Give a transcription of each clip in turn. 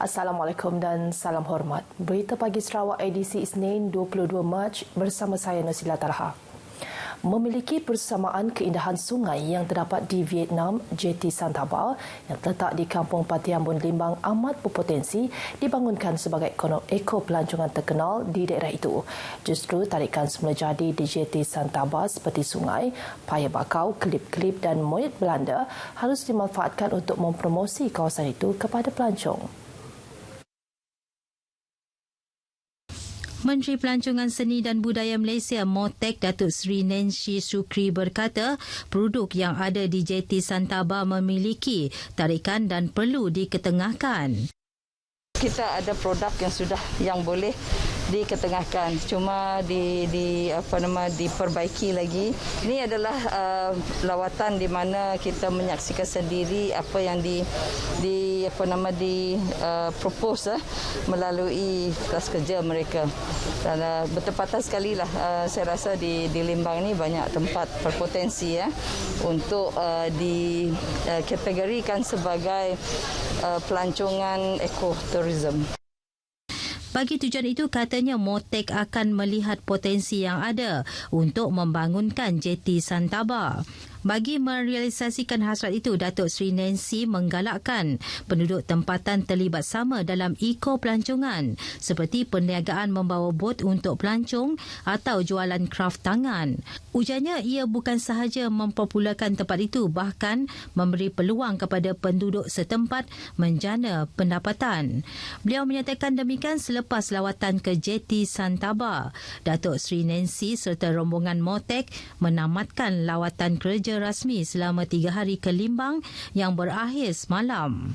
Assalamualaikum dan salam hormat. Berita Pagi Sarawak edisi Isnin 22 Mac bersama saya Nasila Talha. Memiliki persamaan keindahan sungai yang terdapat di Vietnam, JT Santaba yang terletak di Kampung Patiambun Limbang amat berpotensi dibangunkan sebagai eko pelancongan terkenal di daerah itu. Justru tarikan semula jadi di JT Santaba seperti sungai, paya bakau, klip-klip dan moyet Belanda harus dimanfaatkan untuk mempromosi kawasan itu kepada pelancong. Menteri Pelancongan Seni dan Budaya Malaysia Motek Datuk Seri Nancy Sukri berkata produk yang ada di JT Santaba memiliki tarikan dan perlu diketengahkan. Kita ada produk yang boleh diketengahkan, cuma diperbaiki lagi. Ini adalah lawatan di mana kita menyaksikan sendiri apa yang propose melalui kelas kerja mereka. Dan bertepatan sekali lah, saya rasa di Limbang ni banyak tempat berpotensi untuk dikategorikan sebagai pelancongan ekoturism. Bagi tujuan itu, katanya Motek akan melihat potensi yang ada untuk membangunkan JT Santaba. Bagi merealisasikan hasrat itu, Datuk Seri Nancy menggalakkan penduduk tempatan terlibat sama dalam eko-pelancongan seperti perniagaan membawa bot untuk pelancong atau jualan kraft tangan. Ujarnya, ia bukan sahaja mempopularkan tempat itu, bahkan memberi peluang kepada penduduk setempat menjana pendapatan. Beliau menyatakan demikian selepas lawatan ke JT Santaba. Datuk Seri Nancy serta rombongan Motek menamatkan lawatan kerja rasmi selama 3 hari ke Limbang yang berakhir semalam.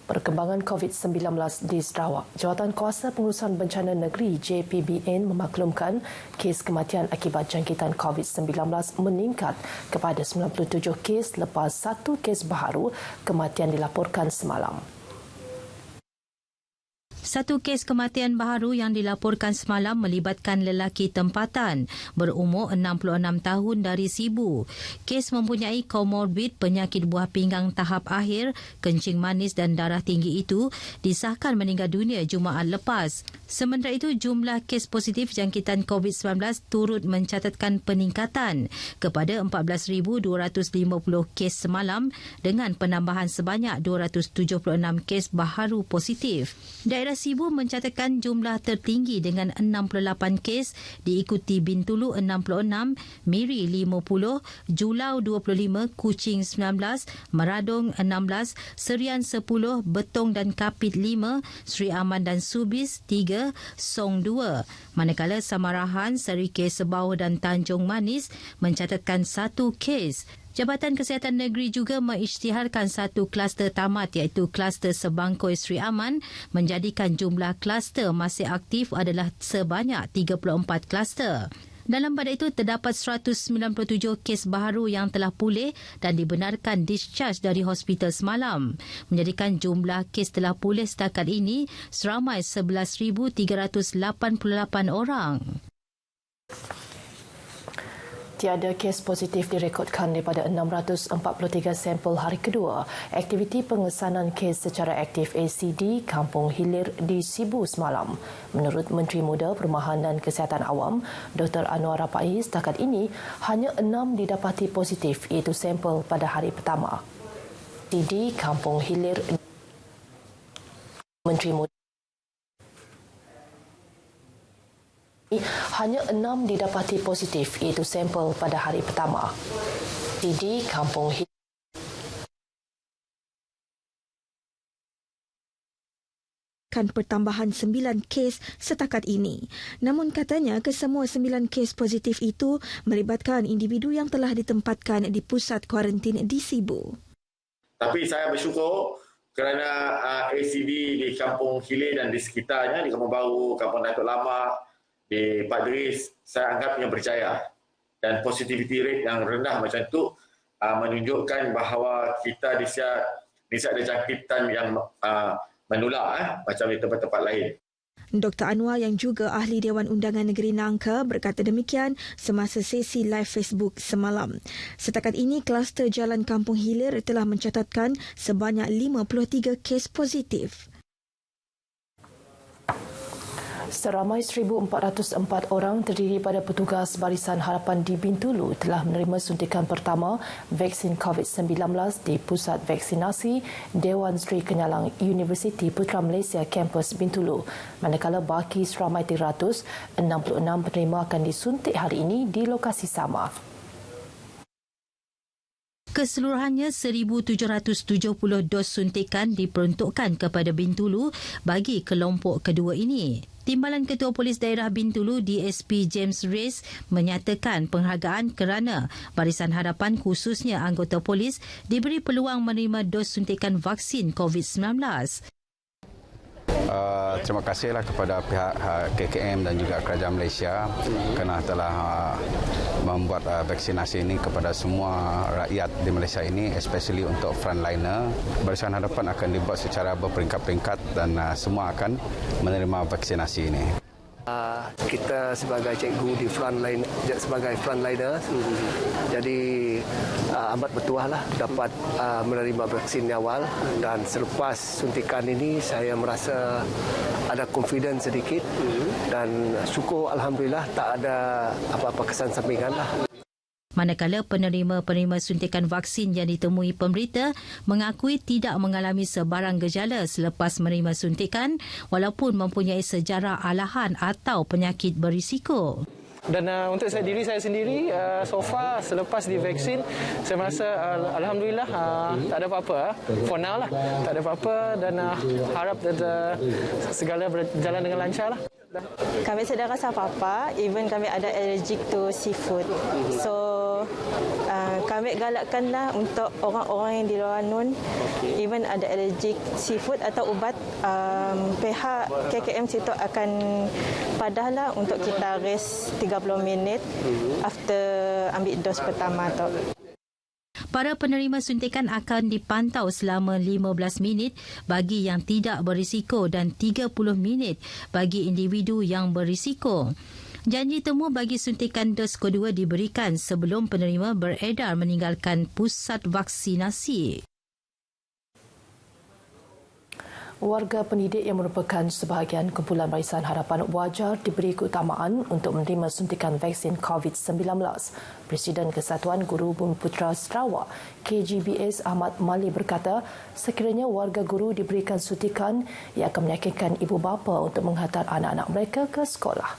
Perkembangan COVID-19 di Sarawak. Jawatan Kuasa Pengurusan Bencana Negeri JPBN memaklumkan kes kematian akibat jangkitan COVID-19 meningkat kepada 97 kes lepas 1 kes baharu kematian dilaporkan semalam. 1 kes kematian baharu yang dilaporkan semalam melibatkan lelaki tempatan berumur 66 tahun dari Sibu. Kes mempunyai komorbid penyakit buah pinggang tahap akhir, kencing manis dan darah tinggi itu disahkan meninggal dunia Jumaat lepas. Sementara itu, jumlah kes positif jangkitan COVID-19 turut mencatatkan peningkatan kepada 14,250 kes semalam dengan penambahan sebanyak 276 kes baharu positif. Daerah Sibu mencatatkan jumlah tertinggi dengan 68 kes, diikuti Bintulu 66, Miri 50, Julau 25, Kuching 19, Meradong 16, Serian 10, Betong dan Kapit 5, Sri Aman dan Subis 3, Song 2. Manakala Samarahan, Serike Sebauh dan Tanjung Manis mencatatkan 1 kes. Jabatan Kesihatan Negeri juga mengisytiharkan 1 kluster tamat iaitu kluster Sebangkoi Sri Aman menjadikan jumlah kluster masih aktif adalah sebanyak 34 kluster. Dalam pada itu, terdapat 197 kes baharu yang telah pulih dan dibenarkan discharge dari hospital semalam, menjadikan jumlah kes telah pulih setakat ini seramai 11,388 orang. Tiada kes positif direkodkan daripada 643 sampel hari kedua aktiviti pengesanan kes secara aktif ACD Kampung Hilir di Sibu semalam. Menurut Menteri Muda Perumahan dan Kesihatan Awam, Dr. Anwar Rapai, setakat ini hanya 6 didapati positif iaitu sampel pada hari pertama. ACD Kampung Hilir, Menteri Muda hanya 6 didapati positif iaitu sampel pada hari pertama. Di Kampung Hilir pertambahan 9 kes setakat ini. Namun katanya kesemua 9 kes positif itu melibatkan individu yang telah ditempatkan di pusat kuarantin di Sibu. Tapi saya bersyukur kerana ACD di Kampung Hilir dan di sekitarnya, di Kampung Baru, Kampung Datuk Lama, di Padris, saya anggap yang berjaya. Dan positivity rate yang rendah macam itu menunjukkan bahawa kita di siap ada jangkitan yang menular macam di tempat-tempat lain. Dr. Anwar yang juga ahli Dewan Undangan Negeri Nangka berkata demikian semasa sesi live Facebook semalam. Setakat ini, kluster Jalan Kampung Hilir telah mencatatkan sebanyak 53 kes positif. Seramai 1,404 orang terdiri pada petugas Barisan Harapan di Bintulu telah menerima suntikan pertama vaksin COVID-19 di Pusat Vaksinasi Dewan Sri Kenyalang Universiti Putra Malaysia Kampus Bintulu. Manakala baki seramai 366 penerima akan disuntik hari ini di lokasi sama. Keseluruhannya 1,770 dos suntikan diperuntukkan kepada Bintulu bagi kelompok kedua ini. Timbalan Ketua Polis Daerah Bintulu DSP James Reyes menyatakan penghargaan kerana Barisan Harapan khususnya anggota polis diberi peluang menerima dos suntikan vaksin COVID-19. Terima kasihlah kepada pihak KKM dan juga Kerajaan Malaysia kerana telah membuat vaksinasi ini kepada semua rakyat di Malaysia ini, especially untuk frontliner. Barisan Harapan akan dibuat secara berperingkat-peringkat dan semua akan menerima vaksinasi ini. Kita sebagai cikgu di sebagai frontliner, jadi amat bertuah lah dapat menerima vaksin awal, dan selepas suntikan ini saya merasa ada confidence sedikit dan syukur alhamdulillah tak ada apa-apa kesan sampingan lah. Manakala penerima-penerima suntikan vaksin yang ditemui pemberita mengakui tidak mengalami sebarang gejala selepas menerima suntikan walaupun mempunyai sejarah alahan atau penyakit berisiko. Dan untuk diri saya sendiri, so far selepas divaksin, saya merasa alhamdulillah tak ada apa-apa. For now lah, tak ada apa-apa dan harap segala berjalan dengan lancar lah. Kami sedang rasa apa-apa, even kami ada allergic to seafood. So, kami galakkanlah untuk orang-orang yang di luar nun, even ada allergic seafood atau ubat, pihak KKM situ akan padahlah untuk kita rest 30 minit after ambil dos pertama tu. Para penerima suntikan akan dipantau selama 15 minit bagi yang tidak berisiko dan 30 minit bagi individu yang berisiko. Janji temu bagi suntikan dos kedua diberikan sebelum penerima beredar meninggalkan pusat vaksinasi. Warga pendidik yang merupakan sebahagian kumpulan Barisan Harapan wajar diberi keutamaan untuk menerima suntikan vaksin COVID-19. Presiden Kesatuan Guru Bumiputra Sarawak, KGBS Ahmad Mali berkata, sekiranya warga guru diberikan suntikan, ia akan meyakinkan ibu bapa untuk menghantar anak-anak mereka ke sekolah.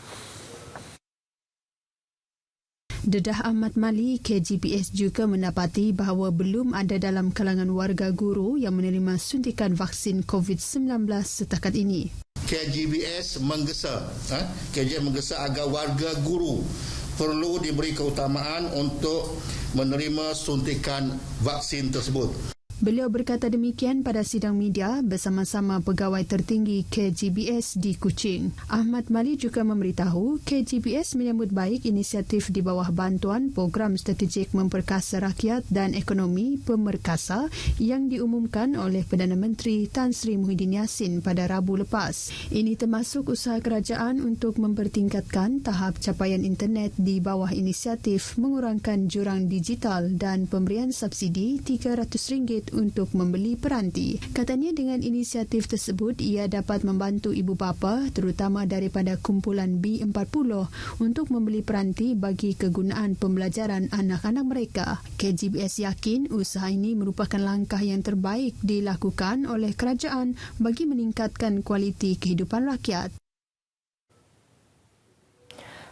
Dedah Ahmad Mali, KGBS juga mendapati bahawa belum ada dalam kalangan warga guru yang menerima suntikan vaksin COVID-19 setakat ini. KGBS menggesa agar warga guru perlu diberi keutamaan untuk menerima suntikan vaksin tersebut. Beliau berkata demikian pada sidang media bersama-sama pegawai tertinggi KGBS di Kuching. Ahmad Mali juga memberitahu KGBS menyambut baik inisiatif di bawah bantuan Program Strategik Memperkasa Rakyat dan Ekonomi Pemerkasa yang diumumkan oleh Perdana Menteri Tan Sri Muhyiddin Yassin pada Rabu lepas. Ini termasuk usaha kerajaan untuk mempertingkatkan tahap capaian internet di bawah inisiatif mengurangkan jurang digital dan pemberian subsidi RM300 untuk membeli peranti. Katanya dengan inisiatif tersebut ia dapat membantu ibu bapa terutama daripada kumpulan B40 untuk membeli peranti bagi kegunaan pembelajaran anak-anak mereka. KGBS yakin usaha ini merupakan langkah yang terbaik dilakukan oleh kerajaan bagi meningkatkan kualiti kehidupan rakyat.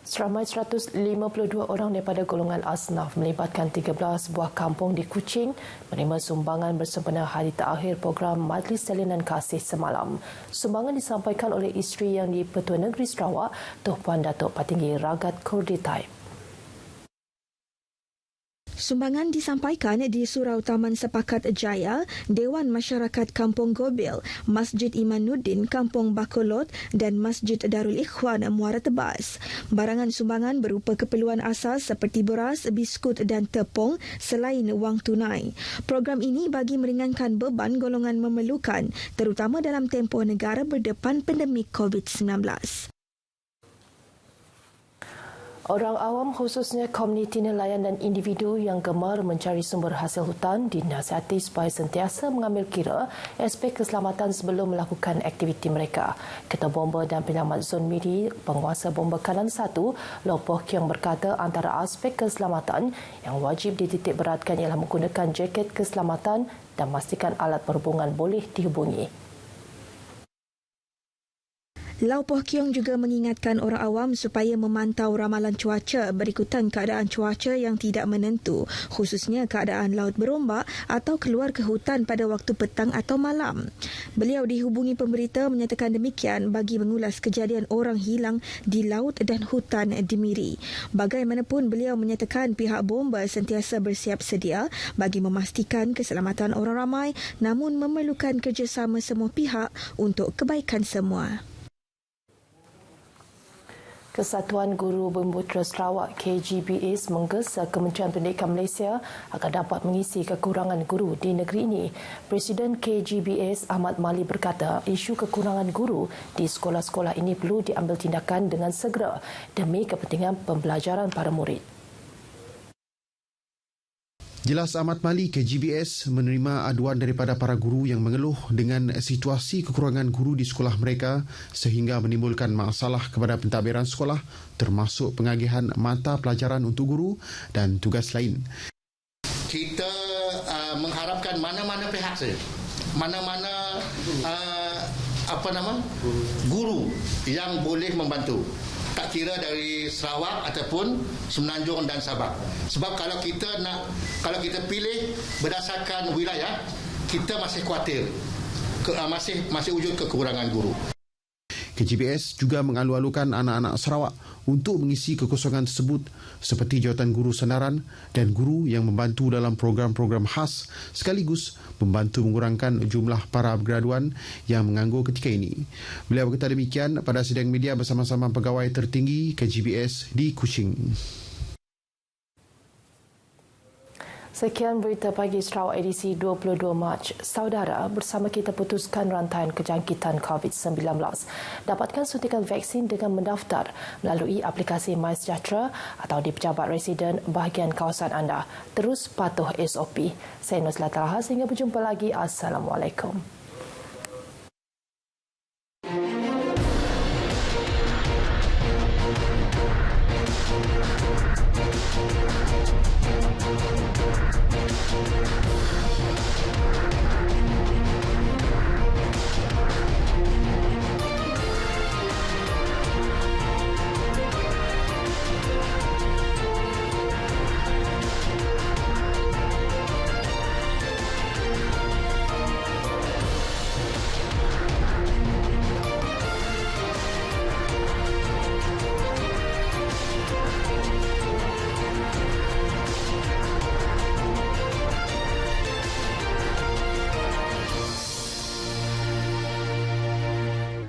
Seramai 152 orang daripada golongan asnaf melibatkan 13 buah kampung di Kuching menerima sumbangan bersempena hari terakhir program Majlis Salinan Kasih semalam. Sumbangan disampaikan oleh isteri yang di-Pertua Negeri Sarawak, Tuan Datuk Patinggi Ragat Kurditai. Sumbangan disampaikan di Surau Taman Sepakat Jaya, Dewan Masyarakat Kampung Gobil, Masjid Imanuddin Kampung Bakolot dan Masjid Darul Ikhwan Muara Tebas. Barangan sumbangan berupa keperluan asas seperti beras, biskut dan tepung selain wang tunai. Program ini bagi meringankan beban golongan memerlukan, terutama dalam tempoh negara berdepan pandemik COVID-19. Orang awam khususnya komuniti nelayan dan individu yang gemar mencari sumber hasil hutan dinasihati supaya sentiasa mengambil kira aspek keselamatan sebelum melakukan aktiviti mereka. Ketua Bomba dan Penyelamat Zon Miri, Penguasa Bomba Kanan 1, Lopoh Kiong berkata antara aspek keselamatan yang wajib dititik beratkan ialah menggunakan jaket keselamatan dan memastikan alat perhubungan boleh dihubungi. Lau Poh Kiong juga mengingatkan orang awam supaya memantau ramalan cuaca berikutan keadaan cuaca yang tidak menentu, khususnya keadaan laut berombak atau keluar ke hutan pada waktu petang atau malam. Beliau dihubungi pemberita menyatakan demikian bagi mengulas kejadian orang hilang di laut dan hutan di Miri. Bagaimanapun, beliau menyatakan pihak bomba sentiasa bersiap sedia bagi memastikan keselamatan orang ramai, namun memerlukan kerjasama semua pihak untuk kebaikan semua. Kesatuan Guru Bumiputera Sarawak KGBS menggesa Kementerian Pendidikan Malaysia agar dapat mengisi kekurangan guru di negeri ini. Presiden KGBS Ahmad Mali berkata isu kekurangan guru di sekolah-sekolah ini perlu diambil tindakan dengan segera demi kepentingan pembelajaran para murid. Jelas Ahmad Mali, KGBS menerima aduan daripada para guru yang mengeluh dengan situasi kekurangan guru di sekolah mereka sehingga menimbulkan masalah kepada pentadbiran sekolah termasuk pengagihan mata pelajaran untuk guru dan tugas lain. Kita mengharapkan mana-mana pihak saja, mana-mana guru yang boleh membantu. Tak kira dari Sarawak ataupun Semenanjung dan Sabah. Sebab kalau kita pilih berdasarkan wilayah, kita masih khawatir masih wujud kekurangan guru. KGBS juga mengalu-alukan anak-anak Sarawak untuk mengisi kekosongan tersebut seperti jawatan guru senaran dan guru yang membantu dalam program-program khas sekaligus membantu mengurangkan jumlah para graduan yang menganggur ketika ini. Beliau berkata demikian pada sidang media bersama-sama pegawai tertinggi KGBS di Kuching. Sekian berita pagi Sarawak edisi 22 Mac. Saudara, bersama kita putuskan rantaian kejangkitan COVID-19. Dapatkan suntikan vaksin dengan mendaftar melalui aplikasi MySejahtera atau di pejabat residen bahagian kawasan anda. Terus patuh SOP. Saya Nusla Talha, sehingga berjumpa lagi. Assalamualaikum.